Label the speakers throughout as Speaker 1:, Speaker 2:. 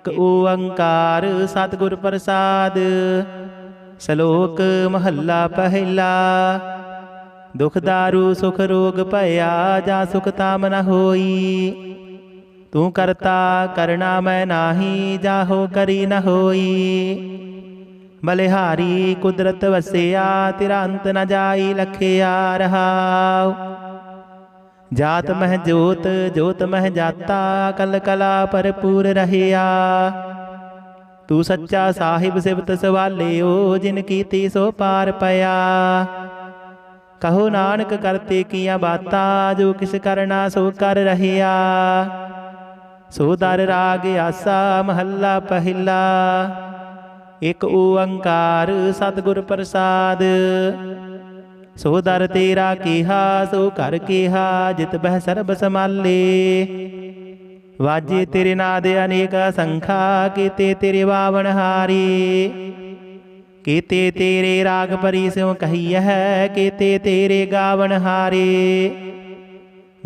Speaker 1: एक ओंकार सतगुर प्रसाद। सलोक महला पहला। दुख दारू सुख रोग भया, जा सुख ताम न होई। तू करता करना मैं नाही, जाहो करी न होई। बलिहारी कुदरत वसिया, तेरा अंत न जाई लखिया रहाओ। जात मह जोत जोत मह जाता, कल कला भरपूर रहिया। तू सच्चा साहिब सिबत सवालियो, जिन कीती सो पार पया। कहो नानक करते किया बाता, जो किस करना सो कर रहिया। सो दर राग आसा महला पहला। एक ओंकार सतगुर प्रसाद। सो दर तेरा केहा, सो कर केहा, जित बह सरब समाले। वाजे तेरे नाद अनेक संखा, केते तेरे बावन हारी। केते तेरे राग परी स्यों कहिय है, केते तेरे गावन हारे।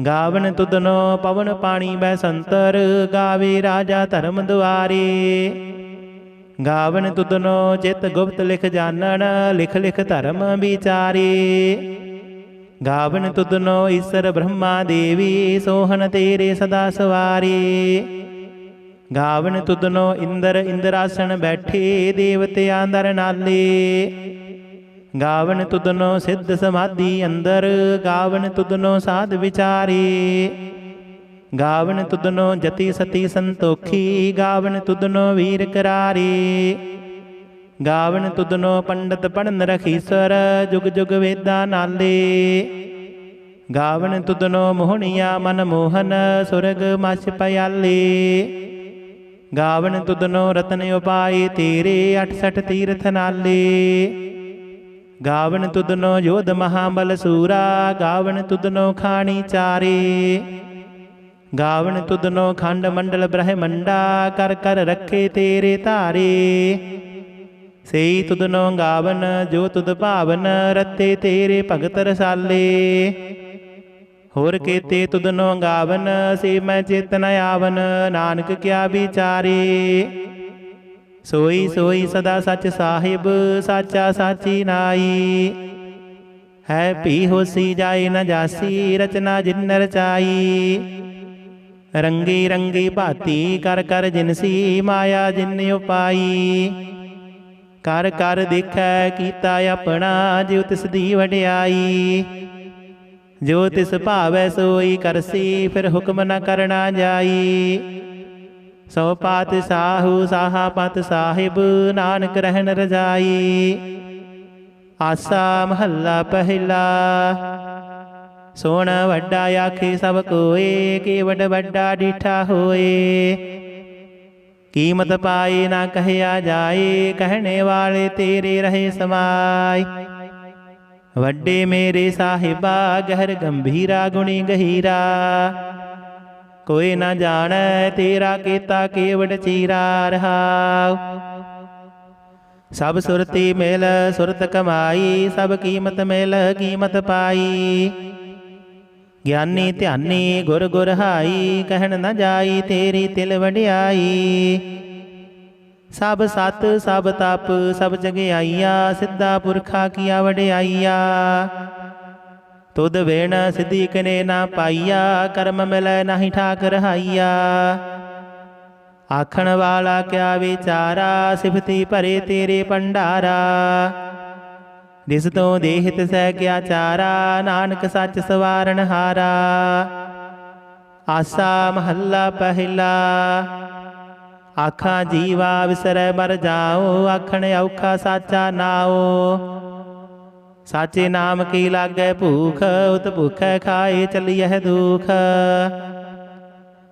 Speaker 1: गावन तुदनो पवन पानी बै संतर, गावे राजा धर्म दुआरे। गावन तुदनो चित गुप्त लिख जानन, लिख लिख धर्म विचारे। गावन तुदनो ईश्वर ब्रह्मा देवी, सोहन तेरे सदा सवारे। गावन तुदनो इंद्र इंद्रासन बैठे, देवते आंदर नाले। गावन तुदनो सिद्ध समाधि अंदर, गावन तुदनो साध विचारे। गावन तुदनो जति सती संतोखी, गावन तुदनो वीर करारे। गावन तुदनो पंडित पढ़न रखीसर, जुग जुग वेदा नाले। गावन तुदनो मोहनिया मन मोहन, सुरग मछ पयाले। गावन तुदनो रतन उपाय तेरे, 68 तीर्थ नाले। गावन तुदनो योध महाबल सूरा, गावन तुदनो खानी चारे। गावन तुदनो खंड मंडल ब्रह्मंडा, कर कर रखे तेरे तारे। सेई तुदनो गावन जो तुद भावन, रते तेरे भगत रसाले। होर केते तुदनो गावन, से मैं चेतन आवन, नानक क्या विचारे। सोई सोई सदा सच साहिब, साचा साची नाई। है पी होसी जाए न जासी, रचना जिन रचाई। रंगी रंगी भाती कर कर जिनसी, माया जिन उपाई। कर कर देखै कीता अपना, जो तिस दी वड्याई। जो तिस भावै सोई करसी, फिर हुक्म न करना जाई। सौ पात साहू साहा पत साहिब, नानक रहन रजाई। आसा महला पहला। सोण वड्डा आखे सब कोए, केवड वड्डा डिठा होए। कीमत पाए ना कहया जाए, कहने वाले तेरे रहे समाय। वड्डे मेरे साहिबा, गहर गंभीरा गुणी गहीरा। कोई ना जाने तेरा केता केवड चीरा रहाओ। सब सुरती मेल सुरत कमाई, सब कीमत मेल कीमत पाई। ज्ञानी ध्यानी गुर गुर हाई, कहन न जाई तेरी तिल वड्याई। सब सत सब तप सब जगयाइया, सिद्धा पुरखा किया वड्याइया। तुद वेण सिद्धि कने ना पाइया, कर्म मिलै नाही ठाक रहाइया। आखण वाला क्या विचारा, सिफती भरे तेरे भंडारा। जिस तो देहित सै क्या चारा, नानक सच सवारन हारा। आसा महला पहला। आखा जीवा विसरै मर जाओ, आखण औखा साचा नाओ। साचे नाम की लागै भूख, उत भूखै खाए चलियह दुख।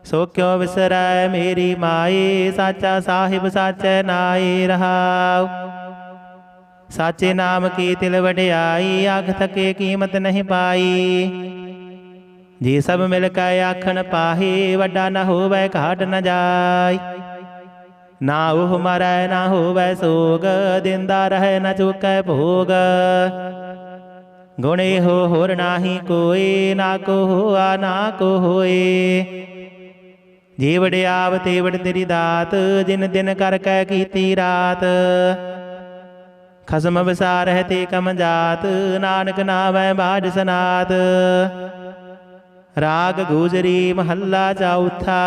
Speaker 1: सो क्यों विसरै मेरी माए, साचा साहिब साचै नाए रहाओ। साचे नाम की तिल वड्याई, आख थके कीमत नहीं पाई। जे सब मिल कै आखन पाहे, वड्डा न होवै घाट न जाय। ना ओह मरै ना होवै सोग, दिंदा रहे न चूकै भोग। गुणे हो होर नाही कोई, ना को होआ ना को होए। ਜੀਵੜ ਆਵ ਤੇਵੜ ਤੇਰੀ ਦਾਤ, ਜਿਨ ਦਿਨ ਕਰ ਕੈ ਕੀਤੀ ਰਾਤ। ਖਸਮ ਵਿਸਾਰਹਿ ਤੇ ਕਮ ਜਾਤ, ਨਾਨਕ ਨਾਵੈ ਬਾਝ ਸਨਾਤ। ਰਾਗ ਗੂਜਰੀ ਮਹੱਲਾ ਚੌਥਾ।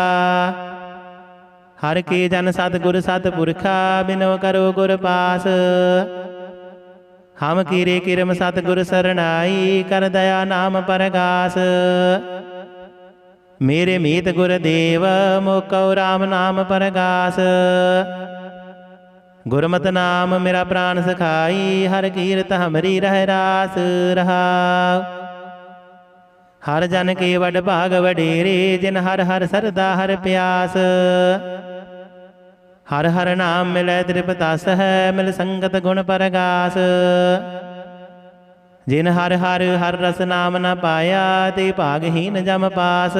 Speaker 1: ਹਰ ਕੇ ਜਨ ਸਤਿਗੁਰ ਸਤਿਪੁਰਖਾ, ਬਿਨੋ ਕਰੋ ਗੁਰ ਪਾਸ। ਹਮ ਕੀਰੇ ਕਿਰਮ ਸਤਿਗੁਰ ਸਰਣਾਈ, ਕਰ ਦਇਆ ਨਾਮ ਪਰਗਾਸ। ਮੇਰੇ ਮੀਤ ਗੁਰਦੇਵ, ਮੋਕਉ ਰਾਮ ਨਾਮ ਪਰਗਾਸ। ਗੁਰਮਤਿ ਨਾਮ ਮੇਰਾ ਪ੍ਰਾਨ ਸਖਾਈ, ਹਰ ਕੀਰਤ ਹਮਰੀ ਰਹਿ ਰਾਸ ਰਹਾਉ। ਹਰ ਜਨ ਕੇ ਵਡ ਭਾਗ ਵਡੇਰੇ, ਜਿਨ ਹਰ ਹਰ ਸਰਦਾ ਹਰ ਪਿਆਸ। ਹਰ ਹਰ ਨਾਮ ਮਿਲੈ ਤ੍ਰਿਪਤਸ ਹੈ, ਮਿਲ ਸੰਗਤ ਗੁਣ ਪਰਗਾਸ। ਜਿਨ ਹਰ ਹਰ ਹਰ ਰਸ ਨਾਮ ਨ ਪਾਇਆ, ਤੇ ਭਾਗਹੀਨ ਜਮ ਪਾਸ।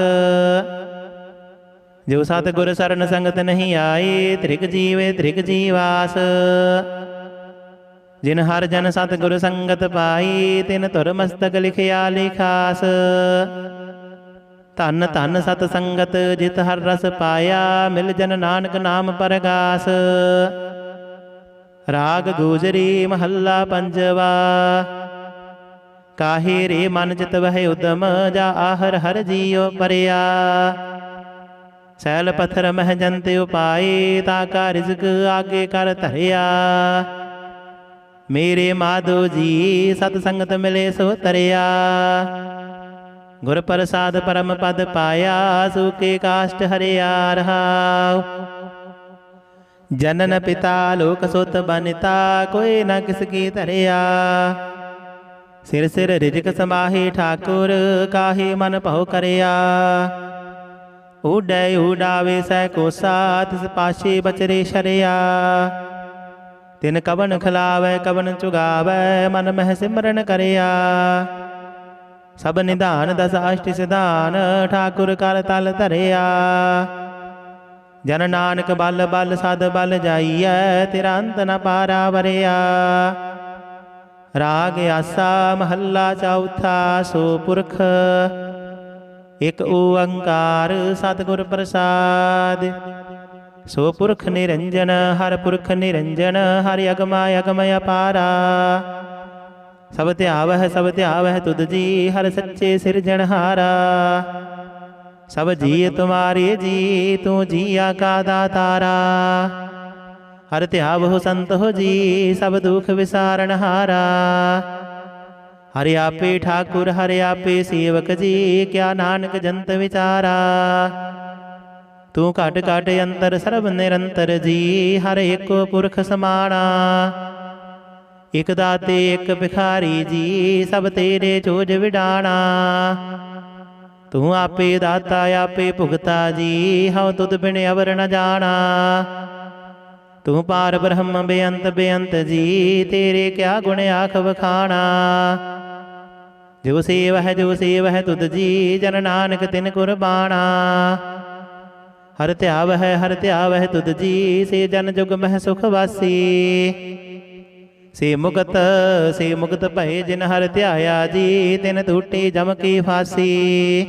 Speaker 1: ਜੋ ਸਤਿਗੁਰ ਸਰਨ ਸੰਗਤ ਨਹੀਂ ਆਏ, ਤ੍ਰਿਗ ਜੀਵੇ ਤ੍ਰਿਗ ਜੀਵਾਸ। ਜਿਨ ਹਰ ਜਨ ਸਤਿਗੁਰ ਸੰਗਤ ਪਾਈ, ਤਿਨ ਧੁਰ ਮਸਤਕ ਲਿਖਿਆ ਲਿਖਾਸ। ਧਨ ਧਨ ਸਤ ਸੰਗਤ, ਜਿਤ ਹਰ ਰਸ ਪਾਇਆ, ਮਿਲ ਜਨ ਨਾਨਕ ਨਾਮ ਪਰਗਾਸ। ਰਾਗ ਗੂਜਰੀ ਮਹੱਲਾ ਪੰਜਵਾ। ਕਾਹੇ ਰੇ ਮਨ ਚਿਤ ਵਹਿ ਉਦਮ, ਜਾ ਆਹਰ ਹਰ ਜੀਉ ਪਰਿਆ। ਸੈਲ ਪੱਥਰ ਮਹਿ ਜੰਤ ਉਪਾਏ, ਤਾ ਕਾ ਰਿਜ਼ਕ ਆਗੇ ਕਰ ਧਰਿਆ। ਮੇਰੇ ਮਾਧੋ ਜੀ ਸਤ ਸੰਗਤ ਮਿਲੇ ਸੋ ਤਰਿਆ। ਗੁਰ ਪ੍ਰਸਾਦ ਪਰਮ ਪਦ ਪਾਇਆ, ਸੂਕੇ ਕਾਸ਼ਟ ਹਰਿਆ ਰਹਾਉ। ਜਨਨ ਪਿਤਾ ਲੋਕ ਸੁਤ ਬਨਿਤਾ, ਕੋਈ ਨ ਕਿਸ ਕੀ ਧਰਿਆ। ਸਿਰ ਸਿਰ ਰਿਜਕ ਸਮਾਹੀ ਠਾਕੁਰ, ਕਾਹੇ ਮਨ ਭਉ ਕਰਿਆ। ਊਡੈ ਊਡਾਵੇ ਸੈ ਕੋਸਾ, ਤਿਸ ਪਾਛੇ ਬਚਰੇ ਸ਼ਰਿਆ। ਤਿਨ ਕਵਨ ਖਿਲਾਵੈ ਕਵਨ ਚੁਗਾਵੈ, ਮਨ ਮਹਿ ਸਿਮਰਨ ਕਰਿਆ। ਸਭ ਨਿਧਾਨ ਦਸ ਅਸ਼ਟ ਸਿਧਾਨ, ਠਾਕੁਰ ਕਰ ਤਲ ਧਰਿਆ। ਜਨ ਨਾਨਕ ਬਲ ਬਲ ਸਦ ਬਲ ਜਾਈਐ, ਤੇਰਾ ਅੰਤ ਨ ਪਾਰਾ ਵਰਿਆ। ਰਾਗ ਆਸਾ ਮਹੱਲਾ ਚੌਥਾ। ਸੋ ਪੁਰਖ ਇਕ ਓੰਕਾਰ, ਸਤਿਗੁਰ ਪ੍ਰਸਾਦਿ। ਸੋ ਪੁਰਖ ਨਿਰੰਜਨ, ਹਰ ਪੁਰਖ ਨਿਰੰਜਨ, ਹਰਿ ਅਗਮਾ ਅਗਮ ਅਪਾਰਾ। ਸਭ ਧਿਆਵਹਿ ਤੁਧ ਜੀ, ਹਰ ਸੱਚੇ ਸਿਰਜਣਹਾਰਾ। ਸਭ ਜੀ ਤੁਮਾਰੇ ਜੀ, ਤੂੰ ਜੀਆ ਕਾ ਦਾਤਾਰਾ। ਹਰ ਧਿਆਵਹੁ ਸੰਤ ਹੋ ਜੀ, ਸਭ ਦੁਖ ਵਿਸਾਰਣਹਾਰਾ। ਹਰਿ ਆਪੇ ਠਾਕੁਰ, ਹਰਿ ਆਪੇ ਸੇਵਕ ਜੀ, ਕਿਆ ਨਾਨਕ ਜੰਤ ਵਿਚਾਰਾ। ਤੂੰ ਘਟ ਘਟ ਅੰਤਰ ਸਰਬ ਨਿਰੰਤਰ ਜੀ, ਹਰ ਏਕੋ ਪੁਰਖ ਸਮਾਣਾ। ਇਕ ਦਾਤੇ ਇਕ ਭਿਖਾਰੀ ਜੀ, ਸਭ ਤੇਰੇ ਚੋਜ ਵਿਡਾਣਾ। ਤੂੰ ਆਪੇ ਦਾਤਾ ਆਪੇ ਭੁਗਤਾ ਜੀ, ਹਉ ਤੁਧ ਬਿਨ ਅਵਰ ਨ ਜਾਣਾ। ਤੂੰ ਪਾਰ ਬ੍ਰਹਮ ਬੇਅੰਤ ਬੇਅੰਤ ਜੀ, ਤੇਰੇ ਕਿਆ ਗੁਣ ਆਖ ਵਖਾਣਾ। ਜੋ ਸੇਵਹਿ ਤੁਧ ਜੀ, ਜਨ ਨਾਨਕ ਤਿਨ ਕੁਰਬਾਣਾ। ਹਰ ਧਿਆਵਹਿ ਤੁਧ ਜੀ, ਸੇ ਜਨ ਜੁਗ ਮਹਿ ਸੁਖ ਵਾਸੀ। ਸੇ ਮੁਕਤ ਭਏ, ਜਿਨ ਹਰ ਧਿਆਇਆ ਜੀ, ਤਿਨ ਟੂਟੀ ਜਮ ਕੀ ਫਾਸੀ।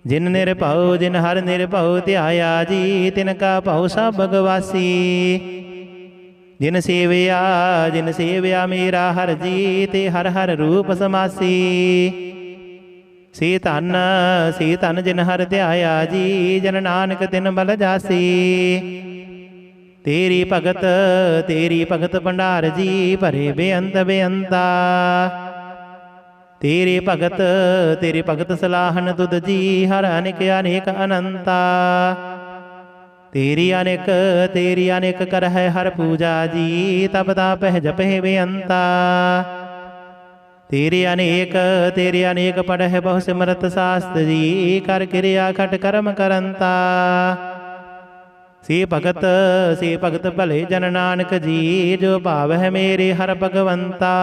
Speaker 1: ਜਿਨ ਹਰ ਨਿਰਭਉ ਧਿਆਇਆ ਜੀ, ਤਿਨ ਕਾ ਭਉ ਸਭ ਭਗਵਾਸੀ। ਜਿਨ ਸੇਵਿਆ ਮੇਰਾ ਹਰ ਜੀ, ਤੇ ਹਰ ਹਰ ਰੂਪ ਸਮਾਸੀ। ਸੇ ਧਨ ਜਿਨ ਹਰ ਧਿਆਇਆ ਜੀ, ਜਨ ਨਾਨਕ ਤਿਨ ਬਲ ਜਾਸੀ। ਤੇਰੀ ਭਗਤ ਭੰਡਾਰ ਜੀ, ਭਰੇ ਬੇਅੰਤ ਬੇਅੰਤਾ। ਤੇਰੀ ਭਗਤ ਸਲਾਹਨ ਤੁਧ ਜੀ, ਹਰ ਅਨੇਕ ਅਨੇਕ ਅਨੰਤਾ। ਤੇਰੀ ਅਨੇਕ ਕਰਹਿ ਹਰ ਪੂਜਾ ਜੀ, ਤਪ ਤਾਪਹਿ ਜਪਹਿ ਬੇਅੰਤਾ। ਤੇਰੇ ਅਨੇਕ ਪੜਹਿ ਬਹੁ ਸਿਮਰਤ ਸਾਸਤ ਜੀ, ਕਰ ਕਿਰਿਆ ਖਟ ਕਰਮ ਕਰੰਤਾ। ਸੇ ਭਗਤ ਭਲੇ ਜਨ ਨਾਨਕ ਜੀ, ਜੋ ਭਾਵਹਿ ਮੇਰੇ ਹਰ ਭਗਵੰਤਾ।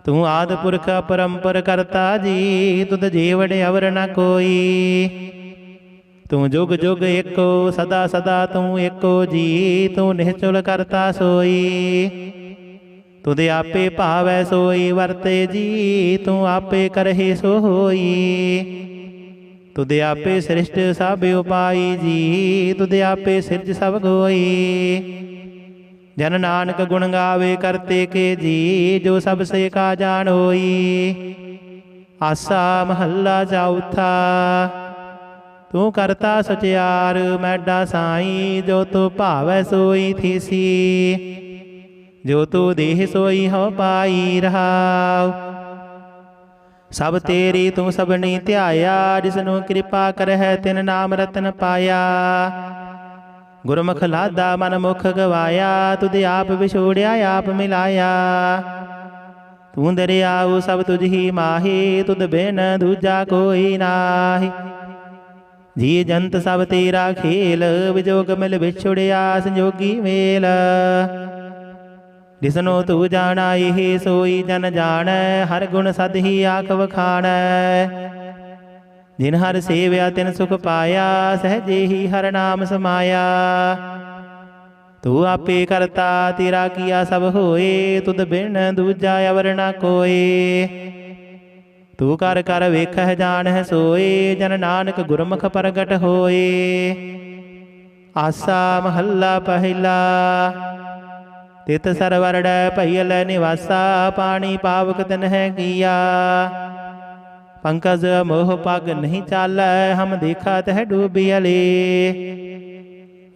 Speaker 1: ਤੂੰ ਆਦਿ ਪੁਰਖ ਅਪਰੰਪਰ ਕਰਤਾ ਜੀ, ਤੁਧ ਜੀਵੜ ਅਵਰ ਨ ਕੋਈ। ਤੂੰ ਜੁਗ ਜੁਗ ਏਕੋ, ਸਦਾ ਸਦਾ ਤੂੰ ਏਕੋ ਜੀ, ਤੂੰ ਨਿਹਚੁਲ ਕਰਤਾ ਸੋਈ। ਤੁਧ ਆਪੇ ਭਾਵੈ ਸੋਈ ਵਰਤੇ ਜੀ, ਤੂੰ ਆਪੇ ਕਰਹਿ ਸੋ ਹੋਈ। तुद आपे सृष्ट सब उपाई जी, तुद आपे सिरज सब गोई। जन नानक गुण गावे करते के जी, जो सब से का जान होई। आसा महला चौथा। तू करता सचियार मैडा साई, जो तू भावै सोई थीसी। जो तू देह सोई हो पाई रहाओ। सब तेरी तू सबनी ध्याया, जिसनों कृपा करहै तिन नाम रतन पाया। गुरमुख लादा मन मुख गवाया, तुझ आप विछोड़िया आप मिलाया। तू दरियाऊ सब तुझ ही माही, तुद बिन दूजा कोई नाही। जी जंत सब तेरा खेल, विजोग मिल विछुड़िया संजोगी मेल। जिसनो तू जाना ये सोई जन जान, हर गुण सद ही आख वखाणै। जिन हर सेव्या तिन सुख पाया, सहजे ही हर नाम समाया। तू आपे करता तेरा किया सब होए, तुद बिन दूजा अवर न कोए। तू कर कर वेखह जानह सोए, जन नानक गुरमुख प्रगट होए। आसा महला पहला। तित सरवरड़ भैयल निवासा, पानी पावक तिन्ह किया। पंकज मोह पग नहीं चाल, हम देखा तह डूबियले।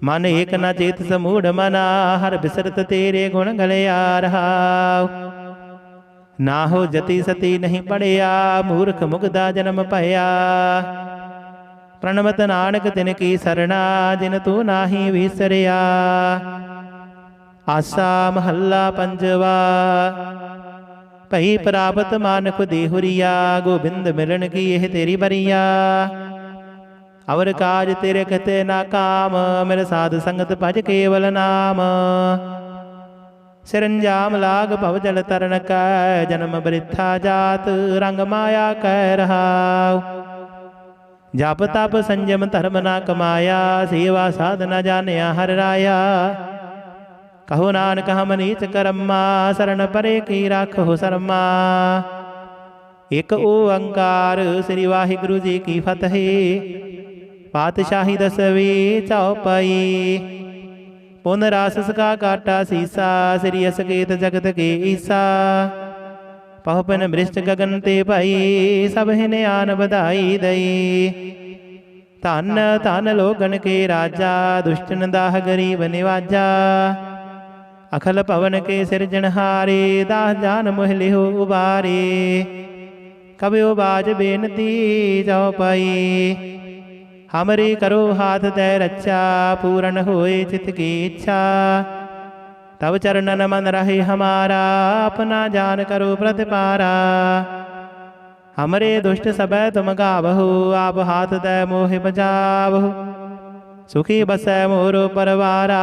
Speaker 1: मन एक न चेत समूढ़ मना, हर बिसरत तेरे गुण गलिया रहा। ना हो जति सती नहीं पढ़िया, मूर्ख मुगदा जन्म पया। प्रणमत नानक तिन की सरना, जिन तू नाही विसरिया। आसा महला पंजवा। भई प्राप्त मानख देहुरिया, गोबिंद मिलन की यह तेरी बरिया। अवर काज तेरे कहते ना काम, मेरे साध संगत भज केवल नाम। सिरंजाम लाग भव जल तरन कै, जन्म वृथा जात रंग माया कह रहा। जप तप संयम धर्म ना कमाया, सेवा साधना जानिया हर राया। कहो नानक हम नीच करम्मा, शरण परे की राखो शर्मा। एक ओंकार श्री वाहिगुरु जी की फतेह। पातशाही दसवीं चौपाई। पुन रासस का काटा सीसा, श्री असकेत जगत के ईसा। पहुपन मृष्ट गगन ते भाई, सब हिने आन बधाई दई। धन धन लोगन के राजा, दुष्टन दाह गरीब निवाजा। अखल पवन के सिरजनहारे, दास जान मोहले हो उबारे। कब्यो बाज बेनती चौपाई। हमरे करो हाथ दे रक्षा, पूर्ण होए चित की इच्छा। तब चरणन मन रहे हमारा, अपना जान करो प्रतिपारा। हमरे दुष्ट सब तुम गावहु, आप हाथ दे मोहि बचावहु। सुखी बसै मोरो परवारा,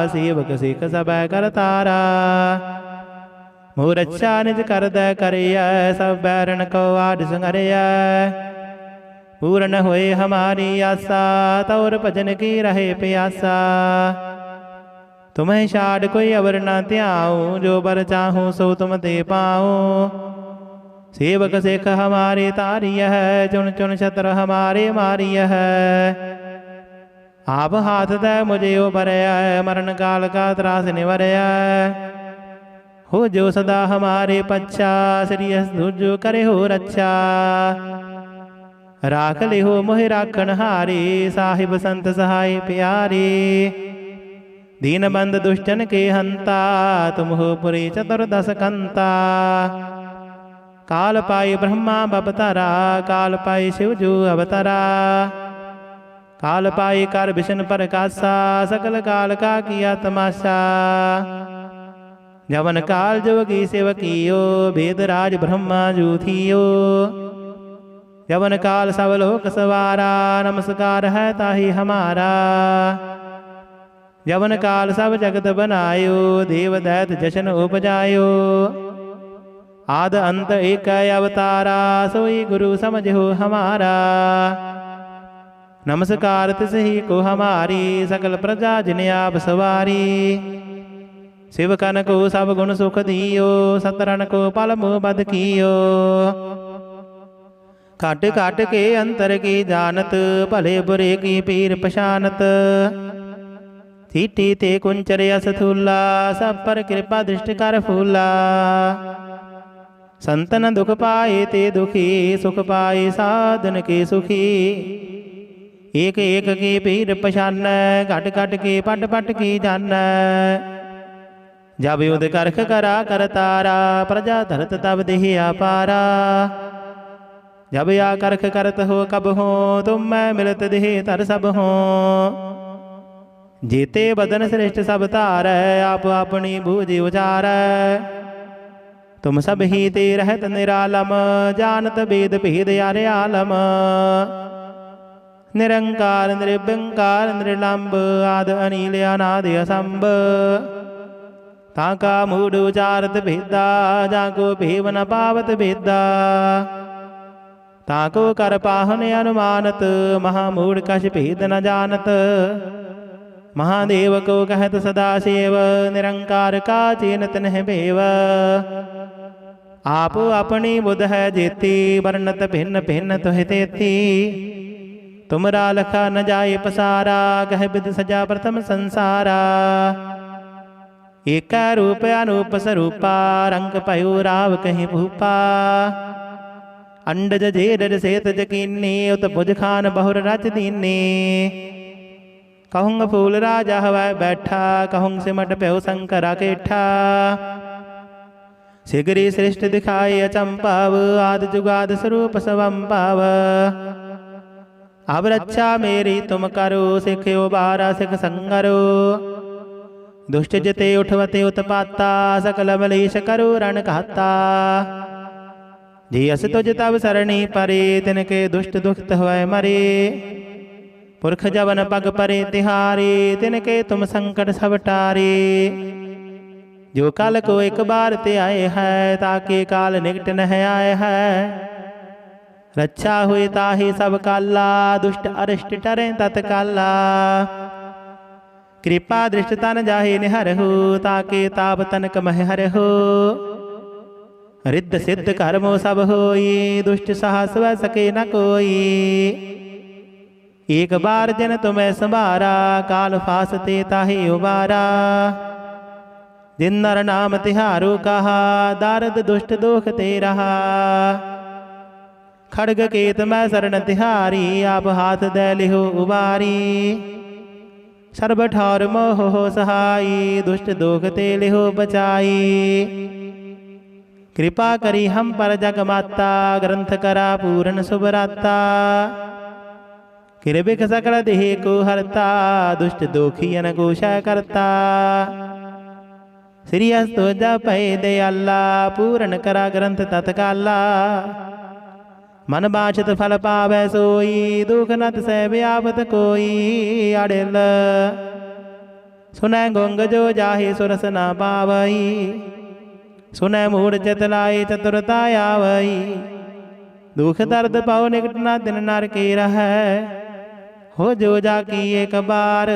Speaker 1: सेवक सिख सब करतारा। मोर अच्छा निज कर दै करिय, सब बैरन को आड संगरिय। पूर्ण होए हमारी आशा, तौर भजन की रहे प्यासा। तुम्हें छाड़ कोई अवर न त्याऊं, जो बर चाहूं सो तुम दे पाऊं। सेवक सिख हमारे तारिय है, चुन चुन छत्र हमारे मारिय है। आप हाथ दे मुझे उबरया, मरण काल का त्रास निवरया। हो जो सदा हमारे पच्छा, श्री दुर्जो करे हो रक्षा। राख ले हो मोहि राखन हारे, साहिब संत सहाय प्यारे। दीन बंद दुष्टन के हंता, तुम हो पुरे चतुर्दश कंता। काल पाई ब्रह्मा बपतरा, काल पाई शिव जो अवतरा। काल पाई कर विष्णु प्रकाशा, सकल काल का किया तमाशा। जवन काल जोगी सेवकियो, वेद राज ब्रह्मा जूथियो। जवन काल सब लोक सवारा, नमस्कार है ताहि हमारा। जवन काल सब जगत बनायो, देव दैत जशन उपजायो। आद अंत एक अवतारा, सोई गुरु समझो हमारा। नमस्कार तिसही को हमारी, सकल प्रजा जिन आप सवारी। शिव कन को सब गुण सुख दियो, सतरन को पल मुँह बद कियो। घट घट के अंतर की जानत, भले बुरे की पीर पशानत। चीटी ते कुंचर यस थूला, सब पर कृपा दृष्टि कर फूला। संतन दुख पाए ते दुखी, सुख पाए साधन के सुखी। एक एक की पीर पशान, घट घट के पट पट की जान। जब युद्ध करख करा कर तारा, प्रजा धरत तब देह अपारा। जब या करख करत हो कब हो, तुम मैं मिलत देह तर सब हो। जीते बदन श्रेष्ठ सब तार, आप अपनी बूझ उचार। तुम सब ही ते रहत निरालम, जानत वेद भेद यारे आलम। निरंकार निर्विकार निर्लंब, आद अनिल अनादि असंभ। ताका मूड उचारत भेदा, जाको भेव न पावत भेदा। ताको कर पाहन अनुमानत, महामूढ़ कछ भेद न जानत। महादेव को कहत सदा सेव, निरंकार का चीनत नह बेव। आप अपनी बुध है जेती, वर्णत भिन्न भिन्न तुह तेती। तुमरा लखा न जाए पसारा, कह विद सजा प्रथम संसारा। एक रूप अनूप स्वरूपा, रंग पयो राव कहीं भूपा। अंडज जेडर सेत जकीनी, उत भुज खान बहुर रच दीनी। कहूँग फूल राजा हवाए बैठा, कहूँग सिमट प्यो शंकरा केठा। शिगरी श्रेष्ठ दिखाए अचंपाव, आद जुगाद स्वरूप स्वंपाव। अब रक्षा मेरी तुम करो, सिखो बारा सिख संगरो। दुष्ट जिते उठवते उत्पाता, सकल मलेश करो रण कहता। जियस तुझ तब सरणी परे, तिनके दुष्ट दुखत हुए मरे। पुरख जवन पग परे तिहारे, तिनके तुम संकट सब टारे। जो काल को एक बार ते आए है, ताके काल निकट न आए है। रक्षा हुई ताहि सब काला, दुष्ट अरिष्ट टरे तत्काला। कृपा दृष्ट तन जाहि निहरहु, ताके ताप तनक मह हरहु। रिद्ध सिद्ध कर्मो सब होई, दुष्ट साहस वह सके न कोई। एक बार जन तुम्हें संभारा, काल फासते ताहि उबारा। जिन नर नाम तिहारो कहा, दारद दुष्ट दोख ते रहा। खड़ग केत मैं शरण तिहारी, आप हाथ दे लिहो उबारी। सर्ब ठौर मोह हो सहाई, दुष्ट दोख ते लिहो बचाई। कृपा करी हम पर जग माता, ग्रंथ करा पूर्ण सुभराता। किरबिक सकल देह को हरता, दुष्ट दोखियन को क्षय करता। श्री हस्तो जपै दयाला, पूर्ण करा ग्रंथ तत्काला। मन बाछत फल पावै सोई, दुख नत सह व्यापत कोई। अड़िल सुनै गोंग जो जाहि, सुरस न पावई। सुनै मूढ़ चतलाए चतुरता आवई। दुख दर्द पाओ निकट न दिन नर के रहै। हो जो जाकी एक बार,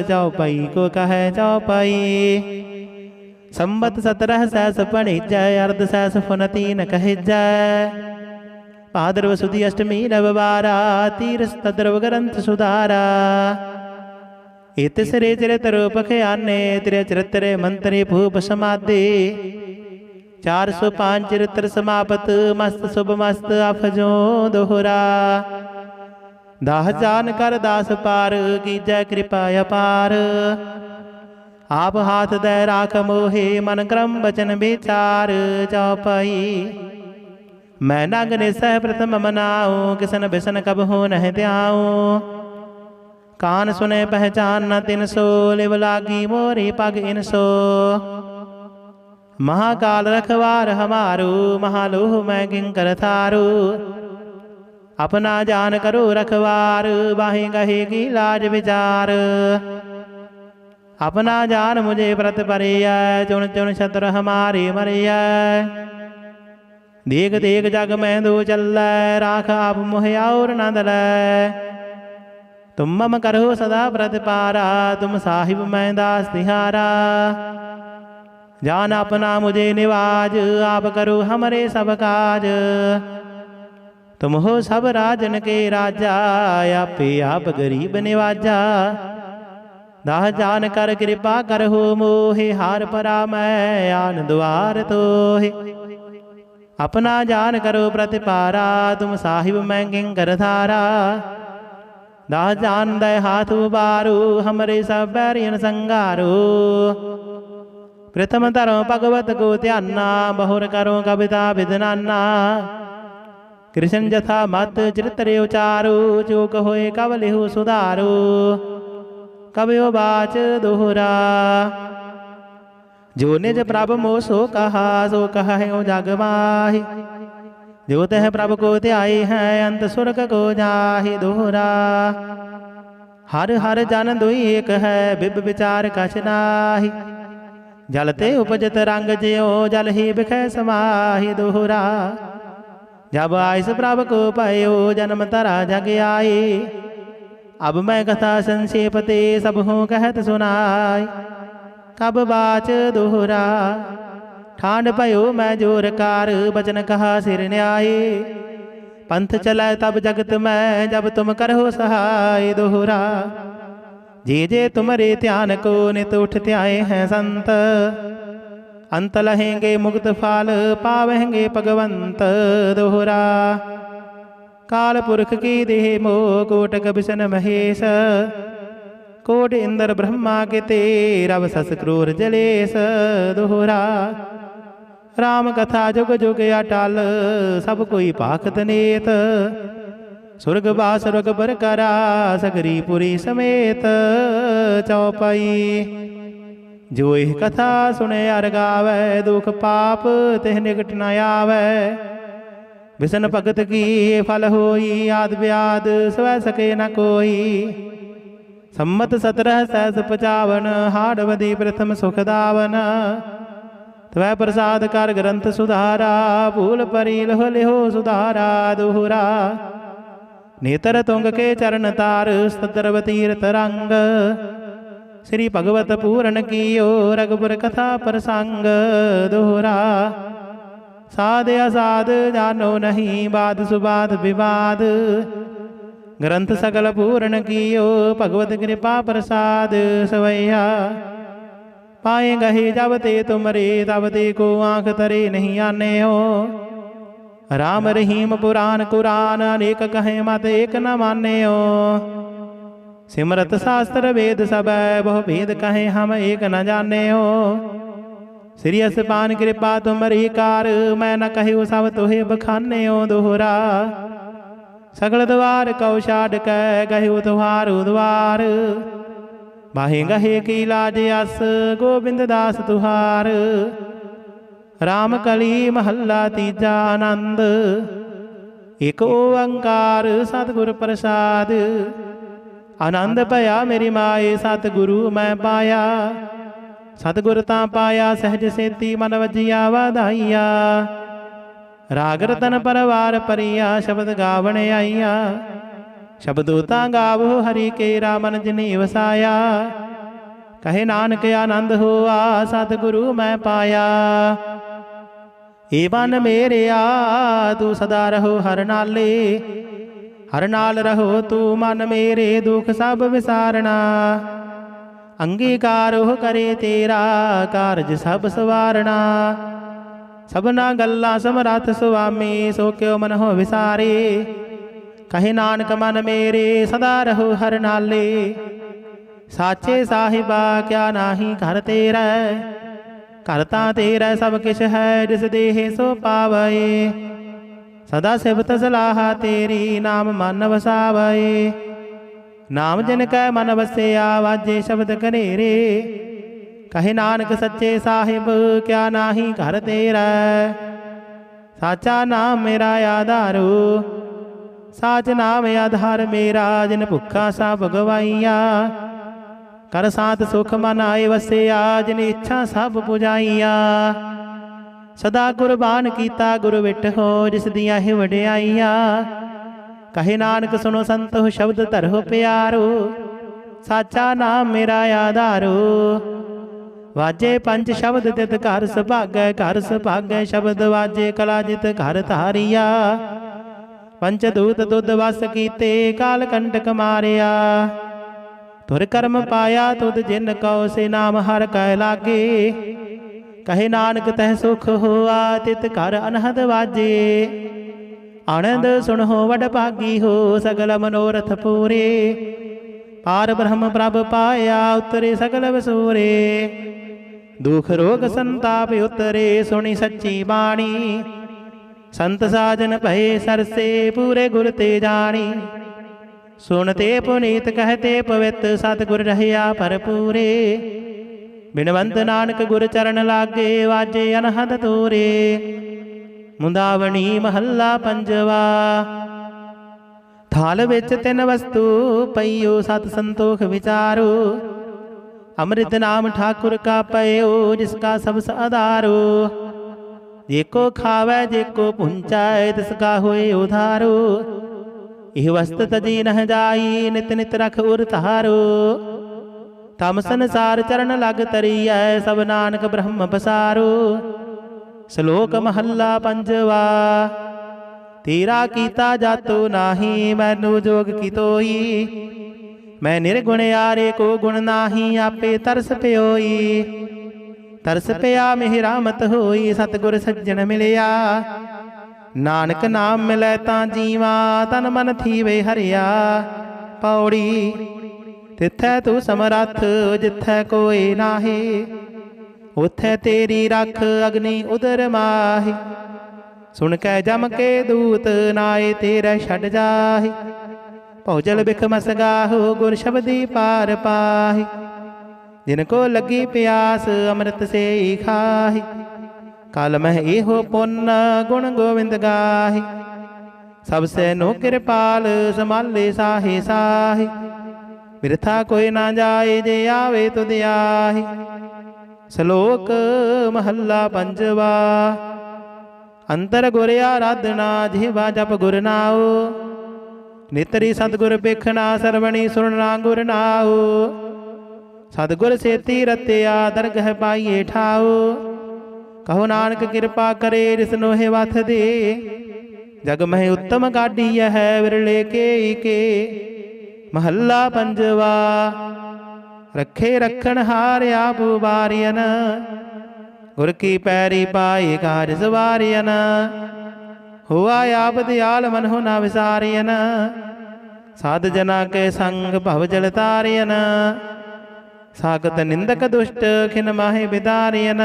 Speaker 1: चौपाई को कहे चौपाई। संबत 17 सहस पणिजय, अर्ध सहस फुनती न कहिजय। भाद्रव सुदी अष्टमी रविवारा, तीरस तद्रव ग्रंथ सुधारा। इत सिरे चरित रूप खयाने, तिरे चरित्र मंत्री भूप समाधि। 405 चरित्र समापत, मस्त शुभ मस्त अफजो दोहरा। दाह जान कर दास पार, की जय कृपा अपार। आप हाथ दे राख मोहे, मन क्रम वचन विचार। चौपाई मैं नग निसह प्रथम मनाऊं, किसन बिसन कब हो नह त्याऊं। कान सुने पहचान न तिन सो, लिव लागी मोरी पग इन सो। महाकाल रखवार हमारो, महालोह मैं किंकर थारो। अपना जान करो रखवार, बाही गहे की लाज विचार। अपना जान मुझे व्रत परिया, चुन चुन शत्रु हमारे मरिया। देख देख जग में दो चल, राख आप मोह और न दल। तुम मम करो सदा व्रत पारा, तुम साहिब मैं दास तिहारा। जान अपना मुझे निवाज, आप करो हमरे सब काज। तुम हो सब राजन के राजा, आपे आप गरीब निवाजा। दाह जान कर कृपा कर हो मोहे, हार परा मैं आन द्वार तोहे। अपना जान करो प्रतिपारा, तुम साहिब मैं किंकर धारा। दाह जान दय हाथ उबारो, हमरे सब बैरियन संगारो। प्रथम तरो भगवत को ध्याना, बहुर करो कविता विदनाना। कृष्ण जथा मत चिरतरे उचारो, जो कहोए कब लिहु सुधारो। कवियो बाच दोहरा, जो निज प्रभु मोह सो कहा, सो कहा है जग माहि। जो तह प्रभु को ध्याये हैं, अंत स्वर्ग को जाहि दोहरा। हर हर जन दुई एक है, बिब विचार कछ नाहि। जलते उपजत रंग ज्यो, जल ही बिखै समाहि दोहरा। जब आइस प्रभु को पायो, जन्म तरा जग आए। अब मैं कथा संक्षेप ते, सब हूँ कहत सुनाय। कब बाच दोहरा, ठांड पयो मैं जोर कार, बचन कहा सिर न्याय। पंथ चलै तब जगत में, जब तुम करहो सहाय दोहरा। जे जे तुमरे ध्यान को, नित उठते आए हैं संत। अंत लहेंगे मुक्त फाल, पावेंगे भगवंत दोहरा। काल पुरख की देह मोह, कोटक बिशन महेश। कोट इंद्र ब्रह्मा के तेरव, सस क्रूर जलेश दोहरा। राम कथा जुग जुग अटल, सब कोई पाखत नेत। सुरग बास स्वर्ग पर करा, सगरी पुरी समेत चौपाई। जो यह कथा सुने अर गावै, दुख पाप तिह निकट न आवै। विष्णु भगत की फल होई, आद व्याध सवै सके न कोई। सम्मत 17 सहस 55, हाड़वदी प्रथम सुख दावन। त्वै प्रसाद कर ग्रंथ सुधारा, भूल परी लह लिहो सुधारा दोहरा। नेतर तुंग के चरण तार, सतरव तीर्थ रंग। श्री भगवत पूरन कियो, रघुबर कथा प्रसंग दोहरा। साध असाध जानो नहीं, बाद सुबाद विवाद। ग्रंथ सकल पूर्ण कियो, भगवत कृपा प्रसाद सवैया। पाए गहे जब ते तुमरे, तब ते को आँख तरे नहीं आने हो। राम रहीम पुराण कुरान, अनेक कहे मत एक न माने हो। सिमरत शास्त्र वेद सब, बहु भेद कहे हम एक न जाने हो। श्री असपान कृपा तुमरी कार, मैं न कहूँ सब तुहे बखाने हो दोहरा। सगल द्वार कौ छाड़ कै, गहु तुम्हारो द्वार। बाहे गहे की लाज अस, गोविंद दास तुहार। राम कली महल्ला तीजा आनंद, एक ओंकार सतगुर प्रसाद। आनंद पया मेरी माए, सतगुरु मैं पाया। सतगुर ता पाया, सहज सेती मन वजिया वाधाइया। राग रतन परवार परिया, शब्द गावण आईया। शब्दो ता गावो हरि के, रामन जिने वसाया। कहे नानक आनंद होआ, सतगुरु मैं पाया। ए मन मेरे आ, तू सदा रहो हर नाले। हर नाल रहो तू मन मेरे, दुख सब विसारना। अंगीकार हो करे तेरा, कारज सब सवारना। सबना गल्ला समरथ सुआमी, सो क्यों मन हो विसारे। कहे नानक मन मेरे, सदा रहो हर नाले। साचे साहिबा क्या नाही घर तेरा। करता तेरा सब किश है, जिस देह सो पावे। सदा सिफत सलाह तेरी, नाम मन वसावे। नाम जिन कै मन वसिया, वाजे शब्द कनेरे। कहे नानक सच्चे साहिब, क्या नाही घर तेरा। साचा नाम मेरा आधारो, साच नाम आधार मेरा। जिन भुखा सब गवाइया, कर सात सुख मन आए वसिया। जिन इच्छा सब पुजाइया, सदा कुर्बान कीता गुरु विठ हो। जिस दिया ही वड्याइया, कहे नानक सुनो संत हो, शब्द धरो प्यारो। साचा नाम मेरा आधारो, वाजे पंच शब्द तित घर सुभागै। घर सुभागै शब्द वाजे, कला जित घर धारिया। पंचदूत दुध वस कीते काल कंटक मारिया। तुर कर्म पाया तुद जिन कौ से नाम हर कै लागे। कहे नानक तह सुख होआ तित कर अनहद वाजे। आनंद सुनहो वड भागी हो सगल मनोरथ पूरे। पार ब्रह्म प्रभ पाया उतरे सगल वसूरे। दुख रोग संताप उतरे सुनी सच्ची बाणी। संत साजन भये सरसे पूरे गुर ते जानी। सुनते पुनीत कहते पवित सतगुर रहया भरपूरे। बिनवंत नानक गुर चरण लागे वाजे अनहद तोरे। मुंदावनी महला पंजवा। थाल विच तिन वस्तु पईओ सत संतोख विचारो। अमृत नाम ठाकुर का पयो जिसका सबस आधारो। जेको खावै जेको पुंचाए तिसका होए उधारो। इह वस्त तजी नह जाई नित नित रख उर तारो। तम संसार चरण लग तरीऐ सब नानक ब्रह्म बसारो। श्लोक महला पंजवा। तेरा कीता जातो नाही मैनू जोग की तोई। मैं निर्गुण यारे को गुण नाही आपे तरस प्योई। तरस पिया मेहरामत होई सतगुर सज्जन मिलिया। नानक नाम मिलै तां जीवा तन मन थीवे हरिया। पौड़ी तिथै तू समरथ जिथै कोई नाहि। उथै तेरी रख अग्नि उदर माहि। सुन कै जम के दूत नाए तेरे छड़ जाहि। भौजल बिख मसगाहो गुर शब्दी पार पाहि। जिनको लगी प्यास अमृत से खाहि। काल मह एहो पुन्न गुण गोविंद गाहि। सबसे नो कृपाल संभाले साहे साहि। बिरथा कोई ना जाए जे आवे तुद आहि। श्लोक महला पंजवा। अंतर गुर आराधना जिह्वा जप गुर नाओ। नितरी सतगुर बिखना सरवणी सुरना गुर नाओ। सतगुर सेती रत्या दरगह पाइए ठाओ। कहो नानक कृपा करे रिसनो है वथ दे। जग मह उत्तम गाड़ी यह विरले के। महला पंजवा। रखे रखन हार आप बारियन। गुर की पैरी पाए कार सवारियन। हुआ आप दयाल मन हो ना विसारियन। साध जना के संग भव जल तारियन। सागत निंदक दुष्ट खिन माहे बिदारियन।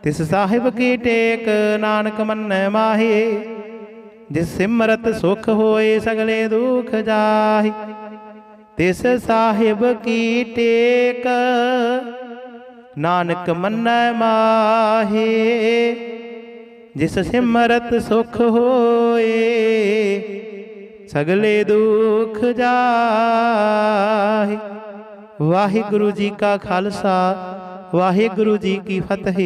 Speaker 1: तिस साहिब की टेक नानक मन माहे। जिस सिमरत सुख होए सगले दुख जाहि। तिस साहिब की टेक नानक मन माहे। जिस सिमरत सुख होए सगले दुख जाहि। वाहिगुरु जी का खालसा वाहिगुरु जी की फतेह।